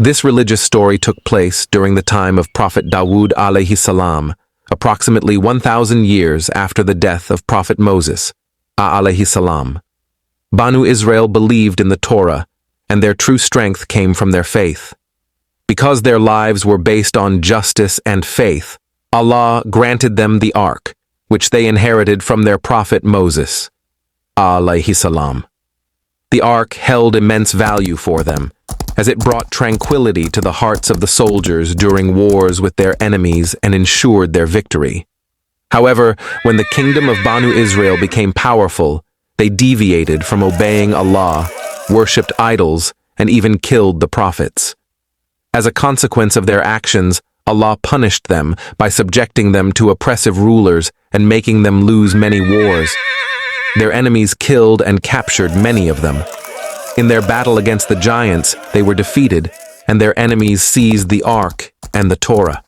This religious story took place during the time of Prophet Dawud alayhi salam, approximately 1,000 years after the death of Prophet Moses alayhi salam. Banu Israel believed in the Torah, and their true strength came from their faith. Because their lives were based on justice and faith, Allah granted them the Ark, which they inherited from their prophet Moses alayhi salam. The Ark held immense value for them, as it brought tranquility to the hearts of the soldiers during wars with their enemies and ensured their victory. However, when the kingdom of Banu Israel became powerful, they deviated from obeying Allah, worshipped idols, and even killed the prophets. As a consequence of their actions, Allah punished them by subjecting them to oppressive rulers and making them lose many wars. Their enemies killed and captured many of them. In their battle against the giants, they were defeated, and their enemies seized the Ark and the Torah.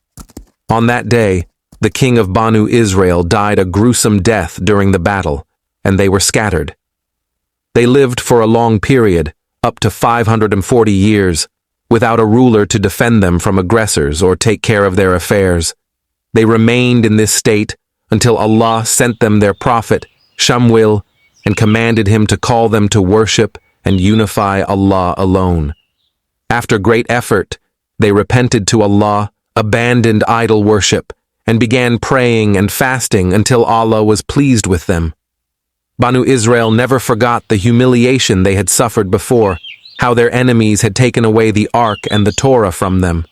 On that day, the king of Banu Israel died a gruesome death during the battle, and they were scattered. They lived for a long period, up to 540 years, without a ruler to defend them from aggressors or take care of their affairs. They remained in this state until Allah sent them their prophet, Shamwil, and commanded him to call them to worship and unify Allah alone. After great effort, they repented to Allah, abandoned idol worship, and began praying and fasting until Allah was pleased with them. Banu Israel never forgot the humiliation they had suffered before, how their enemies had taken away the Ark and the Torah from them.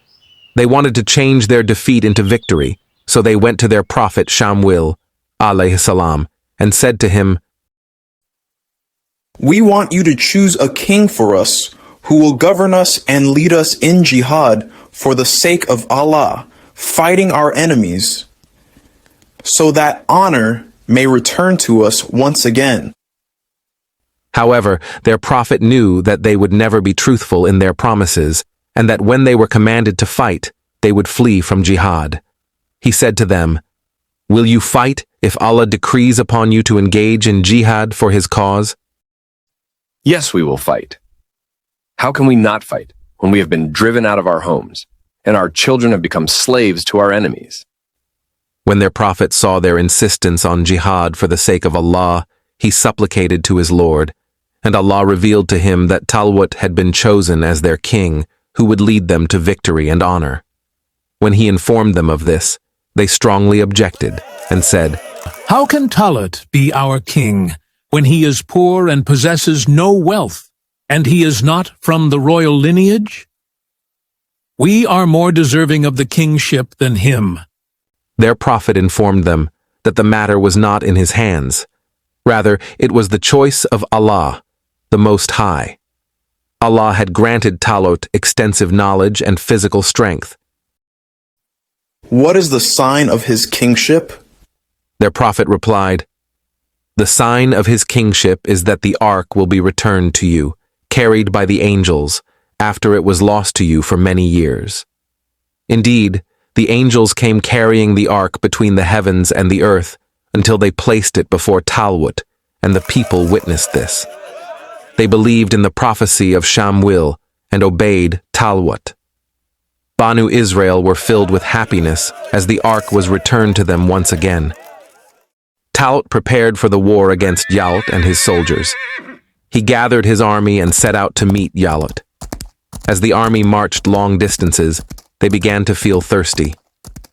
They wanted to change their defeat into victory, so they went to their prophet Shamwil, alayhi salam, and said to him, "We want you to choose a king for us, who will govern us and lead us in jihad for the sake of Allah, fighting our enemies, so that honor may return to us once again." However, their prophet knew that they would never be truthful in their promises, and that when they were commanded to fight, they would flee from jihad. He said to them, "Will you fight if Allah decrees upon you to engage in jihad for his cause?" Yes, we will fight. How can we not fight when we have been driven out of our homes, and our children have become slaves to our enemies? When their prophet saw their insistence on jihad for the sake of Allah, he supplicated to his Lord, and Allah revealed to him that Talut had been chosen as their king, who would lead them to victory and honor. When he informed them of this, they strongly objected and said, "How can Talut be our king when he is poor and possesses no wealth, and he is not from the royal lineage? We are more deserving of the kingship than him." Their prophet informed them that the matter was not in his hands. Rather, it was the choice of Allah, the Most High. Allah had granted Talut extensive knowledge and physical strength. "What is the sign of his kingship?" Their prophet replied, "The sign of his kingship is that the Ark will be returned to you, carried by the angels, after it was lost to you for many years. Indeed, the angels came carrying the Ark between the heavens and the earth until they placed it before Talut, and the people witnessed this. They believed in the prophecy of Shamwil and obeyed Talut. Banu Israel were filled with happiness as the Ark was returned to them once again. Talut prepared for the war against Jalut and his soldiers. He gathered his army and set out to meet Jalut. As the army marched long distances, they began to feel thirsty.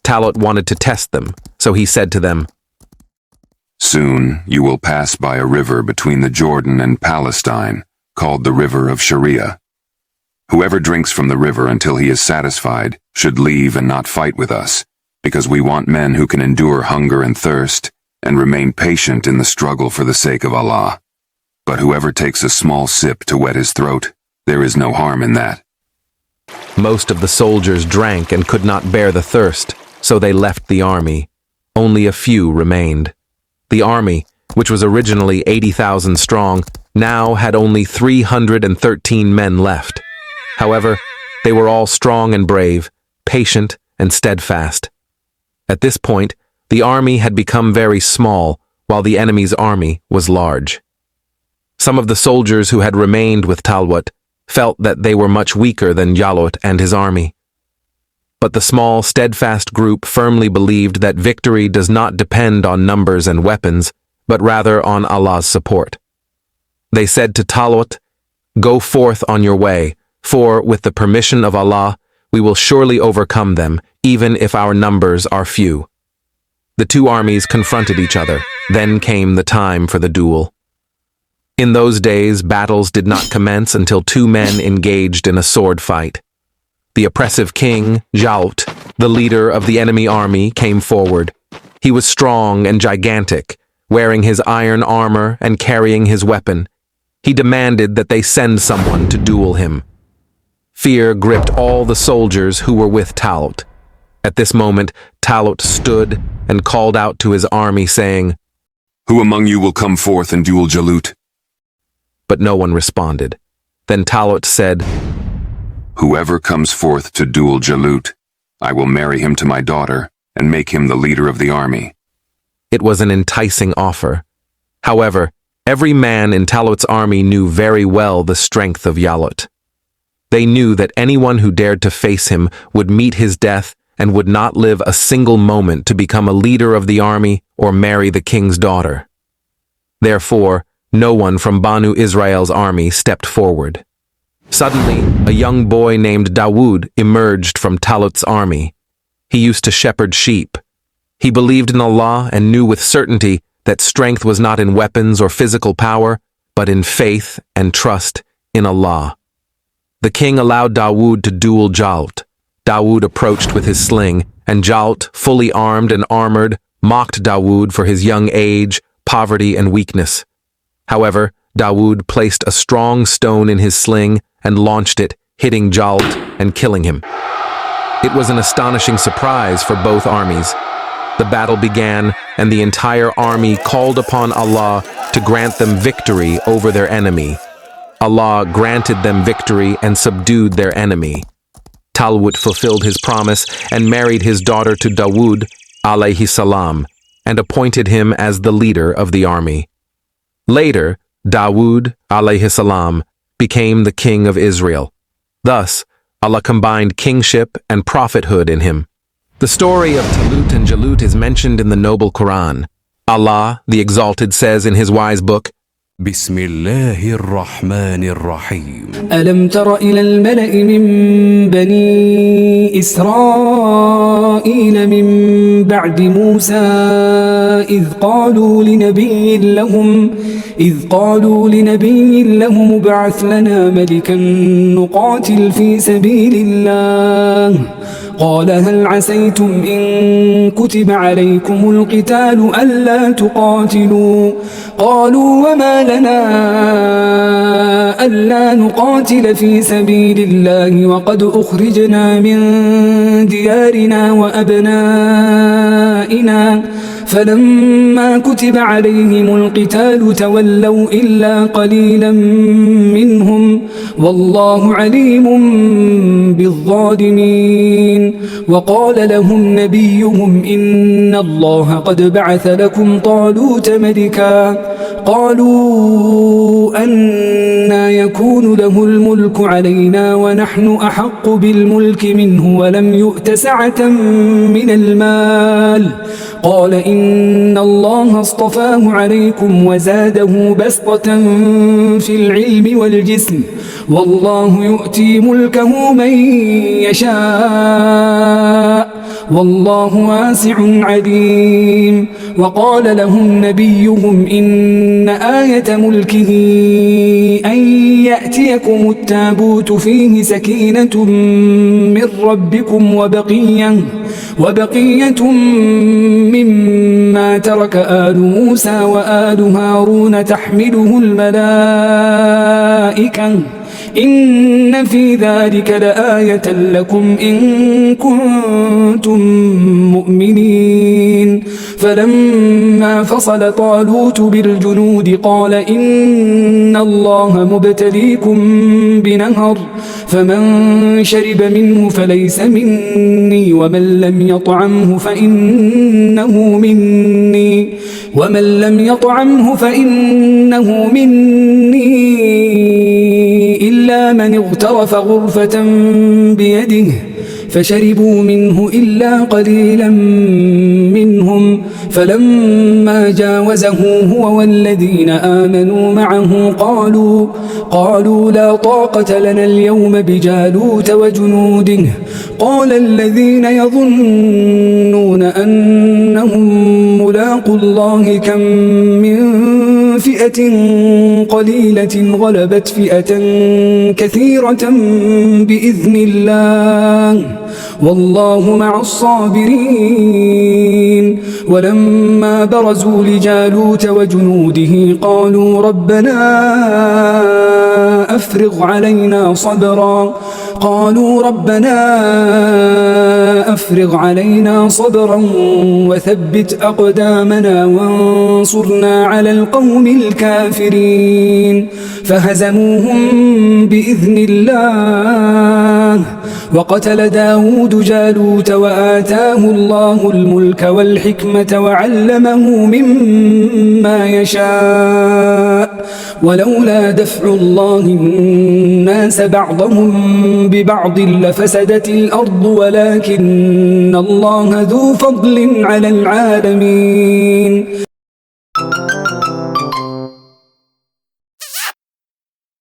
Talut wanted to test them, so he said to them, "Soon you will pass by a river between the Jordan and Palestine, called the River of Sharia. Whoever drinks from the river until he is satisfied should leave and not fight with us, because we want men who can endure hunger and thirst and remain patient in the struggle for the sake of Allah. But whoever takes a small sip to wet his throat, there is no harm in that." Most of the soldiers drank and could not bear the thirst, so they left the army. Only a few remained. The army, which was originally 80,000 strong, now had only 313 men left. However, they were all strong and brave, patient and steadfast. At this point, the army had become very small, while the enemy's army was large. Some of the soldiers who had remained with Talut felt that they were much weaker than Jalut and his army. But the small, steadfast group firmly believed that victory does not depend on numbers and weapons, but rather on Allah's support. They said to Talut, "Go forth on your way, for, with the permission of Allah, we will surely overcome them, even if our numbers are few." The two armies confronted each other. Then came the time for the duel. In those days, battles did not commence until two men engaged in a sword fight. The oppressive king, Jalut, the leader of the enemy army, came forward. He was strong and gigantic, wearing his iron armor and carrying his weapon. He demanded that they send someone to duel him. Fear gripped all the soldiers who were with Talut. At this moment, Talut stood and called out to his army, saying, "Who among you will come forth and duel Jalut?" But no one responded. Then Talut said, "Whoever comes forth to duel Jalut, I will marry him to my daughter and make him the leader of the army." It was an enticing offer. However, every man in Talut's army knew very well the strength of Jalut. They knew that anyone who dared to face him would meet his death and would not live a single moment to become a leader of the army or marry the king's daughter. Therefore, no one from Banu Israel's army stepped forward. Suddenly, a young boy named Dawood emerged from Talut's army. He used to shepherd sheep. He believed in Allah and knew with certainty that strength was not in weapons or physical power, but in faith and trust in Allah. The king allowed Dawood to duel Jalut. Dawood approached with his sling, and Jalut, fully armed and armored, mocked Dawood for his young age, poverty, and weakness. However, Dawood placed a strong stone in his sling and launched it, hitting Jalut and killing him. It was an astonishing surprise for both armies. The battle began, and the entire army called upon Allah to grant them victory over their enemy. Allah granted them victory and subdued their enemy. Talut fulfilled his promise and married his daughter to Dawud, alayhi salam, and appointed him as the leader of the army. Later, Dawud, alayhi salam, became the king of Israel. Thus, Allah combined kingship and prophethood in him. The story of Talut and Jalut is mentioned in the noble Quran. Allah, the Exalted, says in his wise book, بسم الله الرحمن الرحيم ألم تر إلى الملأ من بني إسرائيل من بعد موسى إذ قالوا لنبي لهم ابعث لنا ملكا نقاتل في سبيل الله قال هل عسيتم إن كتب عليكم القتال ألا تقاتلوا قالوا وما لنا ألا نقاتل في سبيل الله وقد أخرجنا من ديارنا وأبنائنا فلما كتب عليهم القتال تولوا إلا قليلا منهم والله عليم بالظالمين وقال لهم نبيهم إن الله قد بعث لكم طالوت ملكا قالوا أنى يكون له الملك علينا ونحن أحق بالملك منه ولم يؤت سعة من المال قال إن الله اصطفاه عليكم وزاده بسطة في العلم والجسم والله يؤتي ملكه من يشاء والله واسع عليم وقال لهم نبيهم إن آية ملكه أن يأتيكم التابوت فيه سكينة من ربكم وبقية مما ترك آل موسى وآل هارون تحمله الملائكة إن في ذلك لآية لكم إن كنتم مؤمنين فلما فصل طالوت بالجنود قال إن الله مبتليكم بنهر فمن شرب منه فليس مني ومن لم يطعمه فإنه مني إلا إلا من اغترف غرفة بيده فشربوا منه إلا قليلا منهم فلما جاوزه هو والذين آمنوا معه قالوا لا طاقة لنا اليوم بجالوت وجنوده قال الذين يظنون أنهم ملاقوا الله كم من فئة قليلة غلبت فئة كثيرة بإذن الله والله مع الصابرين ولما برزوا لجالوت وجنوده قالوا ربنا أفرغ علينا صبرا وثبت أقدامنا وانصرنا على القوم الكافرين فهزموهم بإذن الله وقتل داود جالوت وآتاه الله الملك والحكمة وعلمه مما يشاء ولولا دفع الله الناس بعضهم ببعض لفسدت الأرض ولكن الله ذو فضل على العالمين